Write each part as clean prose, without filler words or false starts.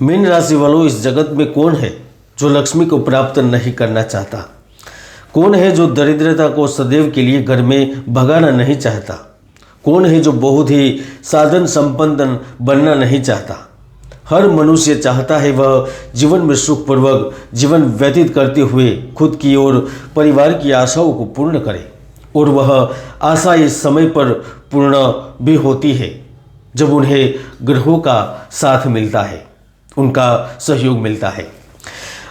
Mean राशि वालों, इस जगत में कौन है जो लक्ष्मी को प्राप्त नहीं करना चाहता? कौन है जो दरिद्रता को सदैव के लिए घर में भगाना नहीं चाहता? कौन है जो बहुत ही साधन संपन्न बनना नहीं चाहता? हर मनुष्य चाहता है वह जीवन में सुखपूर्वक जीवन व्यतीत करते हुए खुद की और परिवार की आशाओं को पूर्ण करे, और वह आशा इस समय पर पूर्ण भी होती है जब उन्हें ग्रहों का साथ मिलता है, उनका सहयोग मिलता है।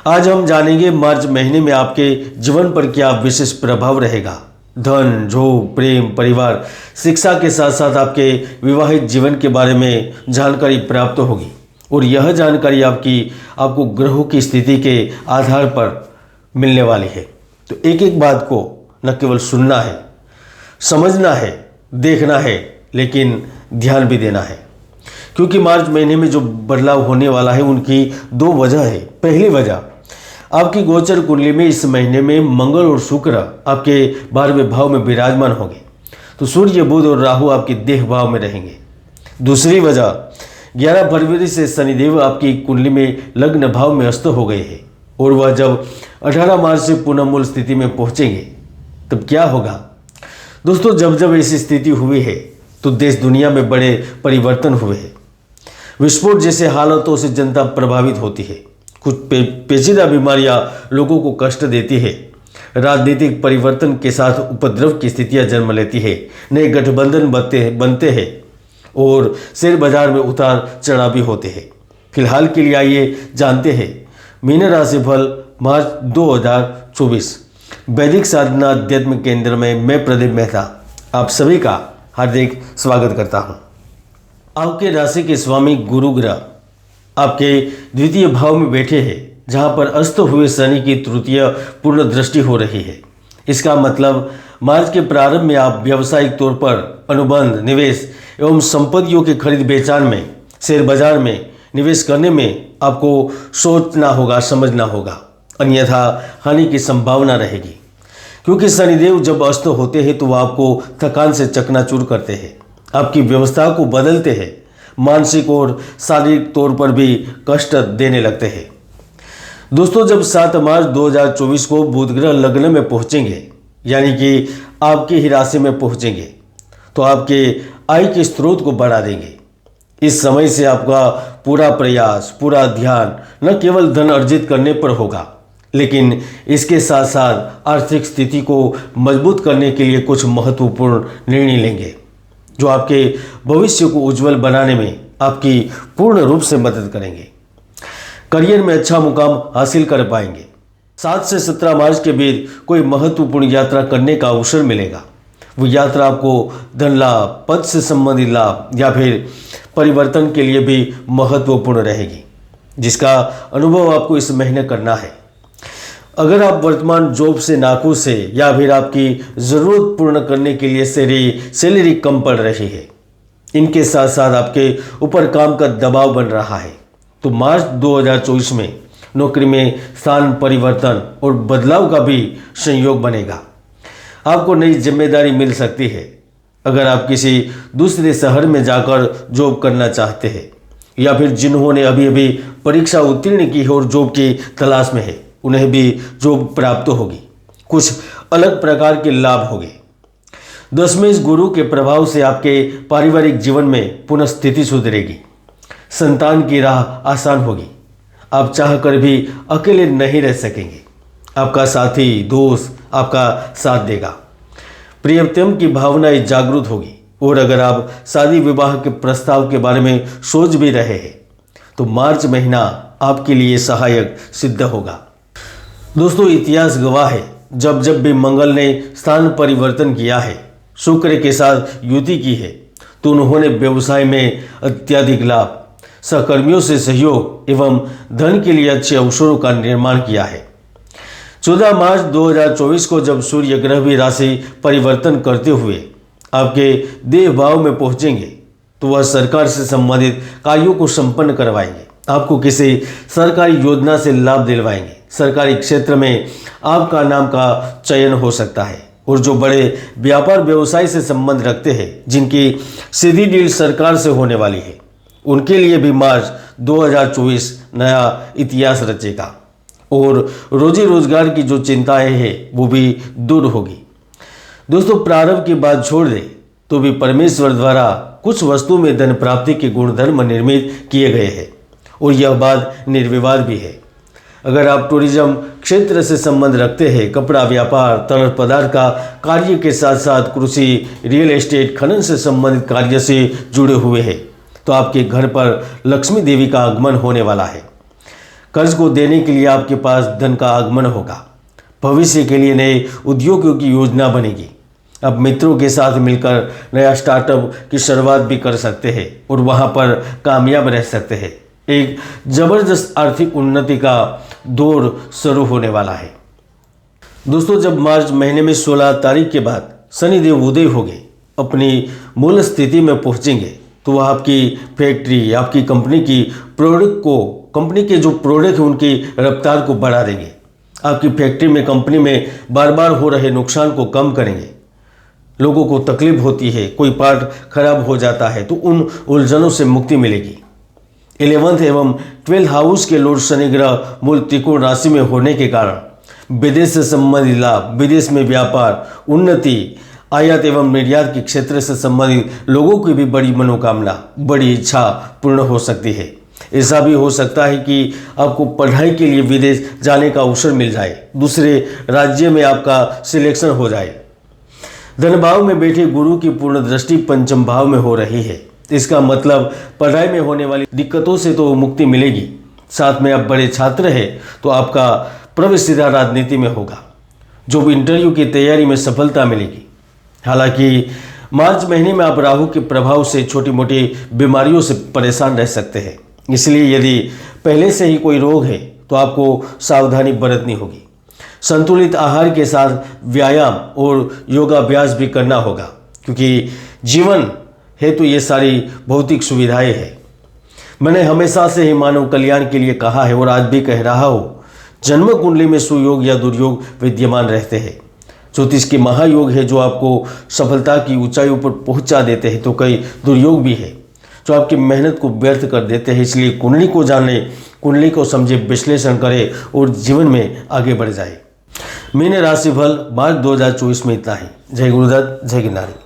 आज हम जानेंगे मार्च महीने में आपके जीवन पर क्या विशेष प्रभाव रहेगा। धन, जॉब, प्रेम, परिवार, शिक्षा के साथ साथ आपके विवाहित जीवन के बारे में जानकारी प्राप्त होगी, और यह जानकारी आपको ग्रहों की स्थिति के आधार पर मिलने वाली है। तो एक एक बात को न केवल सुनना है, समझना है, देखना है, लेकिन ध्यान भी देना है, क्योंकि मार्च महीने में जो बदलाव होने वाला है उनकी दो वजह है। पहली वजह, आपकी गोचर कुंडली में इस महीने में मंगल और शुक्र आपके 12वें भाव में विराजमान होंगे, तो सूर्य, बुध और राहु आपके देह भाव में रहेंगे। दूसरी वजह, 11 फरवरी से शनिदेव आपकी कुंडली में लग्न भाव में अस्त हो गए हैं, और वह जब 18 मार्च से पुनः मूल स्थिति में पहुंचेंगे तब क्या होगा दोस्तों? जब ऐसी स्थिति हुई है तो देश दुनिया में बड़े परिवर्तन हुए हैं। विस्फोट जैसे हालातों से जनता प्रभावित होती है। कुछ पेचीदा बीमारियां लोगों को कष्ट देती है। राजनीतिक परिवर्तन के साथ उपद्रव की स्थितियां जन्म लेती है। नए गठबंधन बनते हैं और शेयर बाजार में उतार चढ़ाव भी होते हैं। फिलहाल के लिए आइए जानते हैं मीन राशि फल मार्च 2024। वैदिक साधना अध्यात्म केंद्र में मैं प्रदीप मेहता आप सभी का हार्दिक स्वागत करता हूं। आपके राशि के स्वामी गुरु ग्रह आपके द्वितीय भाव में बैठे हैं, जहां पर अस्त हुए शनि की तृतीय पूर्ण दृष्टि हो रही है। इसका मतलब मार्च के प्रारंभ में आप व्यावसायिक तौर पर अनुबंध, निवेश एवं संपत्तियों के खरीद बेचान में, शेयर बाजार में निवेश करने में आपको सोचना होगा, समझना होगा, अन्यथा हानि की संभावना रहेगी। क्योंकि शनिदेव जब अस्त होते हैं तो वह आपको थकान से चकनाचूर करते हैं, आपकी व्यवस्था को बदलते हैं, मानसिक और शारीरिक तौर पर भी कष्ट देने लगते हैं। दोस्तों, जब 7 मार्च 2024 को बुध ग्रह लग्न में पहुंचेंगे, यानी कि आपकी ही राशि में पहुंचेंगे, तो आपके आय के स्रोत को बढ़ा देंगे। इस समय से आपका पूरा प्रयास, पूरा ध्यान न केवल धन अर्जित करने पर होगा, लेकिन इसके साथ साथ आर्थिक स्थिति को मजबूत करने के लिए कुछ महत्वपूर्ण निर्णय लेंगे, जो आपके भविष्य को उज्जवल बनाने में आपकी पूर्ण रूप से मदद करेंगे। करियर में अच्छा मुकाम हासिल कर पाएंगे। 7 से 17 मार्च के बीच कोई महत्वपूर्ण यात्रा करने का अवसर मिलेगा। वो यात्रा आपको धन लाभ, पद से संबंधित लाभ या फिर परिवर्तन के लिए भी महत्वपूर्ण रहेगी, जिसका अनुभव आपको इस महीने करना है। अगर आप वर्तमान जॉब से नाखुश है या फिर आपकी ज़रूरत पूर्ण करने के लिए सैलरी कम पड़ रही है, इनके साथ साथ आपके ऊपर काम का दबाव बन रहा है, तो मार्च 2024 में नौकरी में स्थान परिवर्तन और बदलाव का भी संयोग बनेगा। आपको नई जिम्मेदारी मिल सकती है। अगर आप किसी दूसरे शहर में जाकर जॉब करना चाहते हैं, या फिर जिन्होंने अभी अभी परीक्षा उत्तीर्ण की है और जॉब की तलाश में है, उन्हें भी जॉब प्राप्त होगी। कुछ अलग प्रकार के लाभ होंगे। 10वें इस गुरु के प्रभाव से आपके पारिवारिक जीवन में पुनः स्थिति सुधरेगी। संतान की राह आसान होगी। आप चाहकर भी अकेले नहीं रह सकेंगे। आपका साथी, दोस्त आपका साथ देगा। प्रियतम की भावनाएं जागरूक होगी, और अगर आप शादी विवाह के प्रस्ताव के बारे में सोच भी रहे हैं, तो मार्च महीना आपके लिए सहायक सिद्ध होगा। दोस्तों, इतिहास गवाह है, जब भी मंगल ने स्थान परिवर्तन किया है, शुक्र के साथ युति की है, तो उन्होंने व्यवसाय में अत्यधिक लाभ, सहकर्मियों से सहयोग एवं धन के लिए अच्छे अवसरों का निर्माण किया है। 14 मार्च 2024 को जब सूर्य ग्रह भी राशि परिवर्तन करते हुए आपके देह भाव में पहुंचेंगे, तो वह सरकार से संबंधित कार्यों को संपन्न करवाएंगे। आपको किसी सरकारी योजना से लाभ दिलवाएंगे। सरकारी क्षेत्र में आपका नाम का चयन हो सकता है, और जो बड़े व्यापार व्यवसाय से संबंध रखते हैं, जिनकी सीधी डील सरकार से होने वाली है, उनके लिए भी मार्च 2024 नया इतिहास रचेगा और रोजी रोजगार की जो चिंताएं हैं वो भी दूर होगी। दोस्तों, प्रारंभ की बात छोड़ दे तो भी परमेश्वर द्वारा कुछ वस्तु में धन प्राप्ति के गुणधर्म निर्मित किए गए हैं और यह बात निर्विवाद भी है। अगर आप टूरिज्म क्षेत्र से संबंध रखते हैं, कपड़ा व्यापार, तरल पदार्थ का कार्य के साथ साथ कृषि, रियल एस्टेट, खनन से संबंधित कार्य से जुड़े हुए हैं, तो आपके घर पर लक्ष्मी देवी का आगमन होने वाला है। कर्ज को देने के लिए आपके पास धन का आगमन होगा। भविष्य के लिए नए उद्योगों की योजना बनेगी। अब मित्रों के साथ मिलकर नया स्टार्टअप की शुरुआत भी कर सकते हैं और वहां पर कामयाब रह सकते हैं। एक जबरदस्त आर्थिक उन्नति का दौर शुरू होने वाला है। दोस्तों, जब मार्च महीने में 16 तारीख के बाद शनिदेव उदय होंगे, अपनी मूल स्थिति में पहुंचेंगे, तो वह आपकी फैक्ट्री, आपकी कंपनी की प्रोडक्ट को, कंपनी के जो प्रोडक्ट हैं उनकी रफ्तार को बढ़ा देंगे। आपकी फैक्ट्री में, कंपनी में बार बार हो रहे नुकसान को कम करेंगे। लोगों को तकलीफ होती है, कोई पार्ट खराब हो जाता है तो उन उलझनों से मुक्ति मिलेगी। 11th एवं 12th हाउस के लॉर्ड शनि ग्रह मूल त्रिकोण राशि में होने के कारण विदेश से संबंधित लाभ, विदेश में व्यापार, उन्नति, आयात एवं निर्यात के क्षेत्र से संबंधित लोगों की भी बड़ी मनोकामना, बड़ी इच्छा पूर्ण हो सकती है। ऐसा भी हो सकता है कि आपको पढ़ाई के लिए विदेश जाने का अवसर मिल जाए, दूसरे राज्य में आपका सिलेक्शन हो जाए। धन भाव में बैठे गुरु की पूर्ण दृष्टि पंचम भाव में हो रही है। इसका मतलब पढ़ाई में होने वाली दिक्कतों से तो मुक्ति मिलेगी। साथ में आप बड़े छात्र हैं तो आपका प्रवेश सीधा राजनीति में होगा। जो भी इंटरव्यू की तैयारी में सफलता मिलेगी। हालांकि मार्च महीने में आप राहु के प्रभाव से छोटी मोटी बीमारियों से परेशान रह सकते हैं। इसलिए यदि पहले से ही कोई रोग है तो आपको सावधानी बरतनी होगी। संतुलित आहार के साथ व्यायाम और योगाभ्यास भी करना होगा, क्योंकि जीवन है तो ये सारी भौतिक सुविधाएं हैं। मैंने हमेशा से ही मानव कल्याण के लिए कहा है और आज भी कह रहा हूँ, जन्म कुंडली में सुयोग या दुर्योग विद्यमान रहते हैं। ज्योतिष के महायोग है जो आपको सफलता की ऊंचाइयों पर पहुंचा देते हैं, तो कई दुर्योग भी है जो आपकी मेहनत को व्यर्थ कर देते हैं। इसलिए कुंडली को जाने, कुंडली को समझे, विश्लेषण करें और जीवन में आगे बढ़ जाए। मीन राशिफल मार्च 2024 में इतना ही। जय गुरुदत्त, जय गिरनारी।